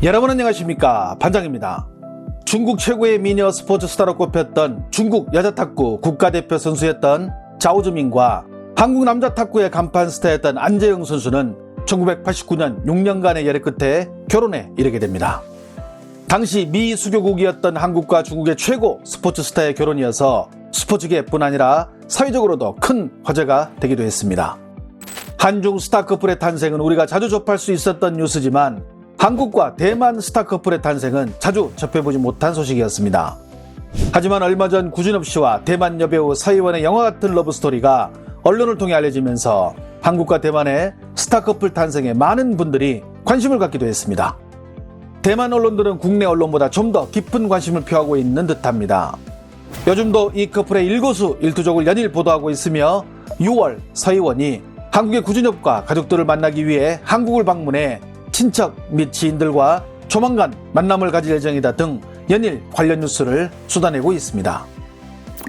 여러분 안녕하십니까, 반장입니다. 중국 최고의 미녀 스포츠 스타로 꼽혔던 중국 여자 탁구 국가대표 선수였던 자오즈민과 한국 남자 탁구의 간판 스타였던 안재영 선수는 1989년 6년간의 열애 끝에 결혼에 이르게 됩니다. 당시 미 수교국이었던 한국과 중국의 최고 스포츠 스타의 결혼이어서 스포츠계뿐 아니라 사회적으로도 큰 화제가 되기도 했습니다. 한중 스타 커플의 탄생은 우리가 자주 접할 수 있었던 뉴스지만 한국과 대만 스타 커플의 탄생은 자주 접해보지 못한 소식이었습니다. 하지만 얼마 전 구준엽 씨와 대만 여배우 서희원의 영화 같은 러브스토리가 언론을 통해 알려지면서 한국과 대만의 스타 커플 탄생에 많은 분들이 관심을 갖기도 했습니다. 대만 언론들은 국내 언론보다 좀 더 깊은 관심을 표하고 있는 듯합니다. 요즘도 이 커플의 일거수일투족을 연일 보도하고 있으며 6월 서희원이 한국의 구준엽과 가족들을 만나기 위해 한국을 방문해 친척 및 지인들과 조만간 만남을 가질 예정이다 등 연일 관련 뉴스를 쏟아내고 있습니다.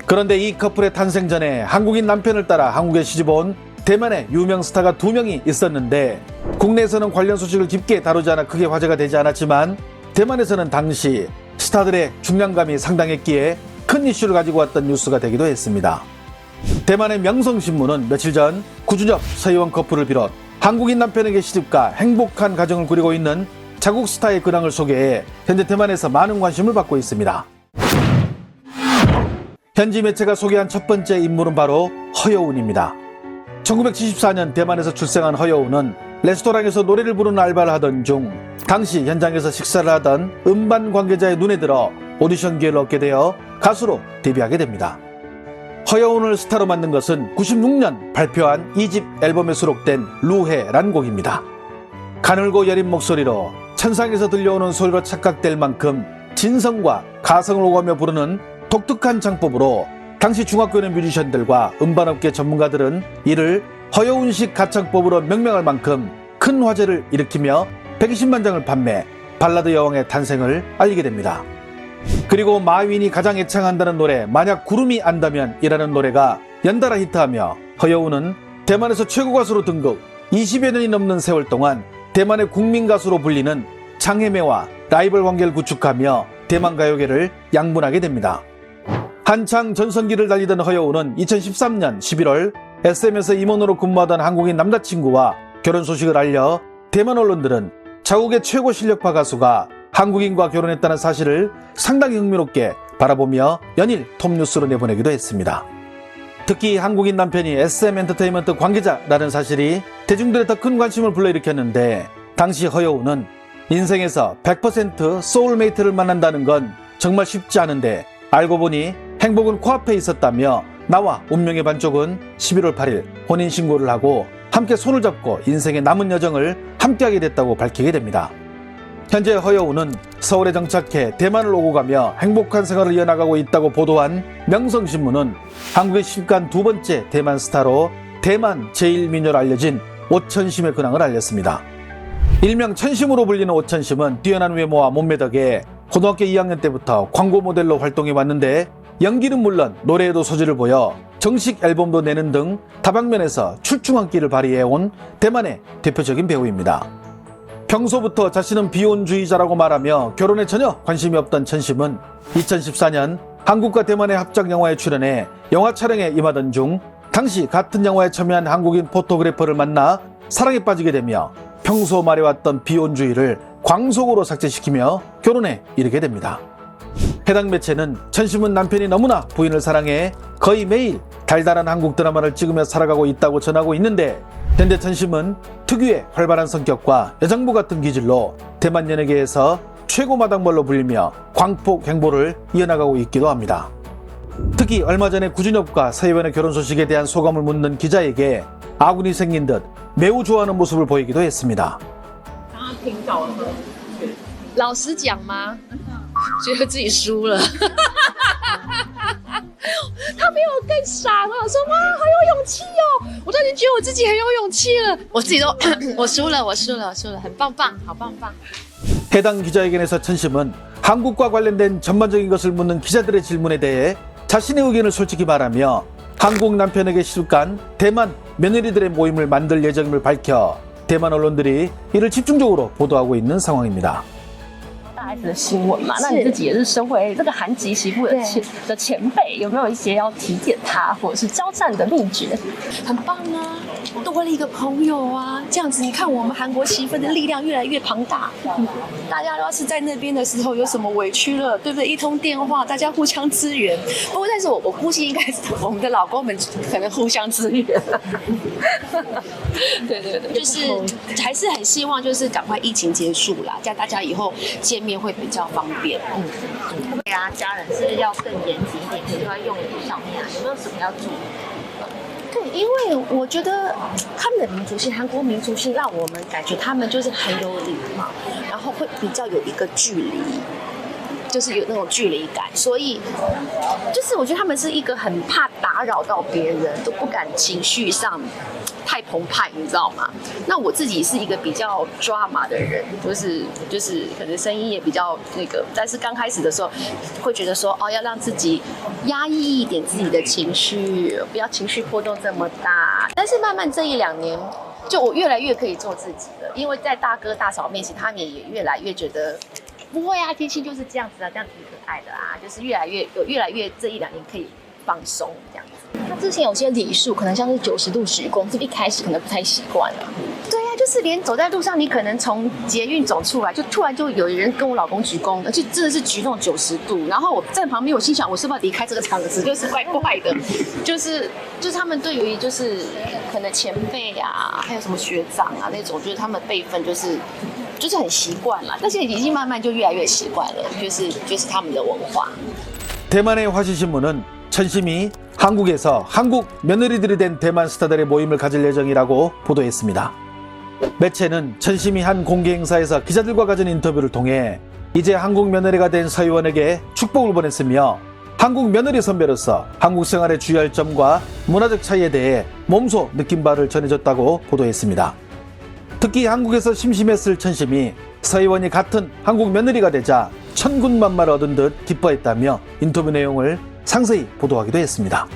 그런데 이 커플의 탄생 전에 한국인 남편을 따라 한국에 시집온 대만의 유명 스타가 2명이 있었는데 국내에서는 관련 소식을 깊게 다루지 않아 크게 화제가 되지 않았지만 대만에서는 당시 스타들의 중량감이 상당했기에 큰 이슈를 가지고 왔던 뉴스가 되기도 했습니다. 대만의 명성신문은 며칠 전 구준엽, 서희원 커플을 비롯 한국인 남편에게 시집가 행복한 가정을 꾸리고 있는 자국 스타의 근황을 소개해 현재 대만에서 많은 관심을 받고 있습니다. 현지 매체가 소개한 첫 번째 인물은 바로 허여운입니다. 1974년 대만에서 출생한 허여운은 레스토랑에서 노래를 부르는 알바를 하던 중 당시 현장에서 식사를 하던 음반 관계자의 눈에 들어 오디션 기회를 얻게 되어 가수로 데뷔하게 됩니다. 허여운을 스타로 만든 것은 96년 발표한 2집 앨범에 수록된 루해란 곡입니다. 가늘고 여린 목소리로 천상에서 들려오는 소리로 착각될 만큼 진성과 가성을 오가며 부르는 독특한 창법으로 당시 중학교 있는 뮤지션들과 음반업계 전문가들은 이를 허여운식 가창법으로 명명할 만큼 큰 화제를 일으키며 120만 장을 판매, 발라드 여왕의 탄생을 알리게 됩니다. 그리고 마윈이 가장 애창한다는 노래 만약 구름이 안다면 이라는 노래가 연달아 히트하며 허여운은 대만에서 최고 가수로 등극, 20여 년이 넘는 세월 동안 대만의 국민 가수로 불리는 장혜매와 라이벌 관계를 구축하며 대만 가요계를 양분하게 됩니다. 한창 전성기를 달리던 허여운은 2013년 11월 SM에서 임원으로 근무하던 한국인 남자친구와 결혼 소식을 알려 대만 언론들은 자국의 최고 실력파 가수가 한국인과 결혼했다는 사실을 상당히 흥미롭게 바라보며 연일 톱뉴스로 내보내기도 했습니다. 특히 한국인 남편이 SM 엔터테인먼트 관계자라는 사실이 대중들의 더 큰 관심을 불러일으켰는데 당시 허여운은 인생에서 100% 소울메이트를 만난다는 건 정말 쉽지 않은데 알고 보니 행복은 코앞에 있었다며 나와 운명의 반쪽은 11월 8일 혼인신고를 하고 함께 손을 잡고 인생의 남은 여정을 함께하게 됐다고 밝히게 됩니다. 현재 허여운은 서울에 정착해 대만을 오고 가며 행복한 생활을 이어나가고 있다고 보도한 명성신문은 한국에 시집간 두 번째 대만 스타로 대만 제1미녀로 알려진 오천심의 근황을 알렸습니다. 일명 천심으로 불리는 오천심은 뛰어난 외모와 몸매 덕에 고등학교 2학년 때부터 광고 모델로 활동해 왔는데 연기는 물론 노래에도 소질을 보여 정식 앨범도 내는 등 다방면에서 출중한 끼를 발휘해온 대만의 대표적인 배우입니다. 평소부터 자신은 비혼주의자라고 말하며 결혼에 전혀 관심이 없던 천심은 2014년 한국과 대만의 합작 영화에 출연해 영화 촬영에 임하던 중 당시 같은 영화에 참여한 한국인 포토그래퍼를 만나 사랑에 빠지게 되며 평소 말해왔던 비혼주의를 광속으로 삭제시키며 결혼에 이르게 됩니다. 해당 매체는 천심은 남편이 너무나 부인을 사랑해 거의 매일 달달한 한국 드라마를 찍으며 살아가고 있다고 전하고 있는데 현재 천심은 특유의 활발한 성격과 여장부 같은 기질로 대만 연예계에서 최고 마당발로 불리며 광폭 행보를 이어나가고 있기도 합니다. 특히 얼마 전에 구준엽과 서희원의 결혼 소식에 대한 소감을 묻는 기자에게 아군이 생긴 듯 매우 좋아하는 모습을 보이기도 했습니다. 老实讲吗？觉得自己输了。他比我更傻了，说哇好有勇气哦！我都已经觉得我自己很有勇气了，我自己都我输了，很棒棒，好棒棒。 해당 기자회견에서 천심은 한국과 관련된 전반적인 것을 묻는 기자들의 질문에 대해 자신의 의견을 솔직히 말하며 한국 남편에게 시집간 대만 며느리들의 모임을 만들 예정임을 밝혀 대만 언론들이 이를 집중적으로 보도하고 있는 상황입니다. S 的新闻嘛，那你自己也是身为这个韩籍媳妇的前辈，有没有一些要提点她或者是交战的秘诀？很棒啊，多了一个朋友啊，这样子你看我们韩国媳妇的力量越来越庞大。大家要是在那边的时候有什么委屈了，对不对？一通电话，大家互相支援。不过，但是我估计应该是我们的老公们可能互相支援。对对对，就是还是很希望就是赶快疫情结束啦，这样大家以后见面会比较方便。对啊，家人是要更严谨一点，比如说在用语上面啊，有没有什么要注意？对，因为我觉得他们的民族性，韩国民族性让我们感觉他们就是很有礼貌，然后会比较有一个距离。就是有那种距离感，所以就是我觉得他们是一个很怕打扰到别人，都不敢情绪上太澎湃，你知道吗？那我自己是一个比较 drama 的人，就是可能声音也比较那个，但是刚开始的时候会觉得说，要让自己压抑一点自己的情绪，不要情绪波动这么大。但是慢慢这1-2年，就我越来越可以做自己了，因为在大哥大嫂面前，他们也越来越觉得。不会啊，天气就是这样子啊，这样挺可爱的啊，就是越来越这1-2年可以放松这样子。他之前有些礼数可能像是90度鞠躬，是不是一开始可能不太习惯了？对呀、就是连走在路上，你可能从捷运走出来，就突然就有人跟我老公鞠躬，而且真的是鞠那种90度。然后我站旁边，我心想，我是不是要离开这个场子？就是怪怪的，就是他们对于就是可能前辈啊，还有什么学长啊那种，就是他们辈分就是很习惯了，但是已经慢慢就越来越习惯了，就是他们的文化。 대만의 화시신문은 천심이 한국에서 한국 며느리들이 된 대만 스타들의 모임을 가질 예정이라고 보도했습니다. 매체는 천심이 한 공개 행사에서 기자들과 가진 인터뷰를 통해 이제 한국 며느리가 된 서희원에게 축복을 보냈으며 한국 며느리 선배로서 한국 생활에 주의할 점과 문화적 차이에 대해 몸소 느낀 바를 전해줬다고 보도했습니다. 특히 한국에서 심심했을 천심이 서희원이 같은 한국 며느리가 되자 천군만마를 얻은 듯 기뻐했다며 인터뷰 내용을 상세히 보도하기도 했습니다.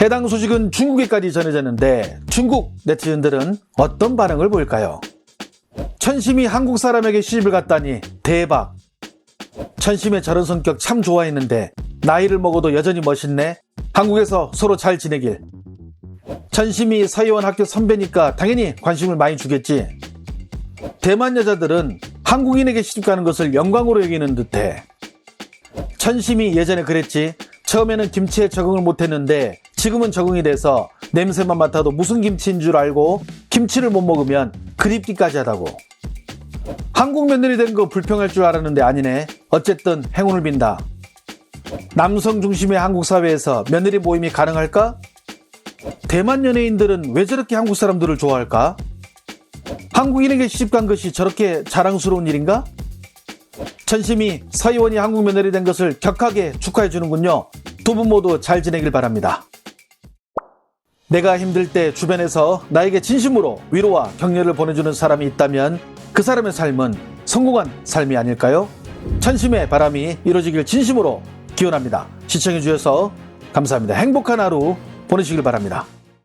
해당 소식은 중국에까지 전해졌는데 중국 네티즌들은 어떤 반응을 보일까요? 천심이 한국 사람에게 시집을 갔다니 대박. 천심의 저런 성격 참 좋아했는데 나이를 먹어도 여전히 멋있네. 한국에서 서로 잘 지내길. 천심이 서희원 학교 선배니까 당연히 관심을 많이 주겠지. 대만 여자들은 한국인에게 시집가는 것을 영광으로 여기는 듯해. 천심이 예전에 그랬지. 처음에는 김치에 적응을 못했는데 지금은 적응이 돼서 냄새만 맡아도 무슨 김치인 줄 알고 김치를 못 먹으면 그립기까지 하다고. 한국 며느리 된 거 불평할 줄 알았는데 아니네. 어쨌든 행운을 빈다. 남성 중심의 한국 사회에서 며느리 모임이 가능할까? 대만 연예인들은 왜 저렇게 한국 사람들을 좋아할까? 한국인에게 시집간 것이 저렇게 자랑스러운 일인가? 천심이 서희원이 한국 며느리 된 것을 격하게 축하해 주는군요. 두 분 모두 잘 지내길 바랍니다. 내가 힘들 때 주변에서 나에게 진심으로 위로와 격려를 보내주는 사람이 있다면 그 사람의 삶은 성공한 삶이 아닐까요? 천심의 바람이 이루어지길 진심으로 기원합니다. 시청해 주셔서 감사합니다. 행복한 하루 보내시길 바랍니다.